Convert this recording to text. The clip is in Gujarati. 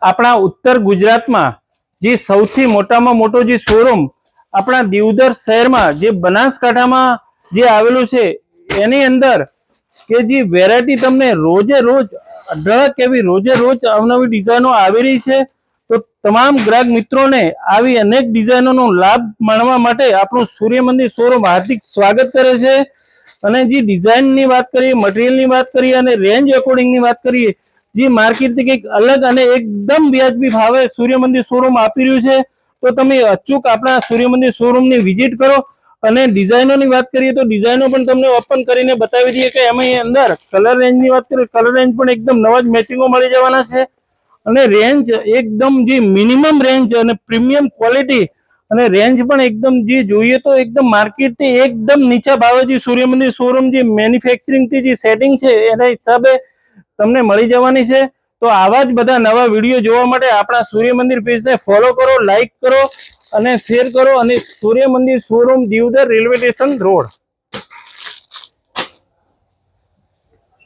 આપણા ઉત્તર ગુજરાતમાં જે સૌથી મોટામાં મોટો જે શોરૂમ આપણા દીવદર શહેરમાં જે બનાસકાંઠામાં જે આવેલું છે એની અંદર કે જે વેરાયટી તમને રોજે રોજ અઢળક એવી રોજે રોજ અવનવી ડિઝાઇનો આવી રહી છે। તો તમામ ગ્રાહક મિત્રોને આવી અનેક ડિઝાઇનોનો લાભ માણવા માટે આપણું સૂર્ય મંદિર શોરૂમ હાર્દિક સ્વાગત કરે છે। અને જે ડિઝાઇનની વાત કરીએ, મટીરિયલની વાત કરીએ અને રેન્જ એકોર્ડિંગની વાત કરીએ, જે માર્કેટથી કંઈક અલગ અને એકદમ વ્યાજબી ભાવે સૂર્ય મંદિર શોરૂમ આપી રહ્યું છે। તો તમે અચૂક આપણા સૂર્ય મંદિર શોરૂમની વિઝિટ કરો। અને ડિઝાઇનોની વાત કરીએ તો ડિઝાઇનો પણ તમને ઓપન કરીને બતાવી દઈએ કે એમાં અંદર કલર રેન્જની વાત કરીએ, કલર રેન્જ પણ એકદમ નવા જ મેચિંગો મળી જવાના છે। અને રેન્જ એકદમ જે મિનિમમ રેન્જ અને પ્રીમિયમ ક્વોલિટી અને રેન્જ પણ એકદમ જે જોઈએ તો એકદમ માર્કેટથી એકદમ નીચા ભાવે જે સૂર્ય મંદિર શોરૂમ જે મેન્યુફેક્ચરિંગથી જે સેટિંગ છે એના હિસાબે તમને મળી જવાની છે। તો આવા જ બધા નવા વિડીયો જોવા માટે આપણા સૂર્ય મંદિર પેજને ફોલો કરો, લાઈક કરો અને શેર કરો। અને સૂર્ય મંદિર showroom Deodar railway station road.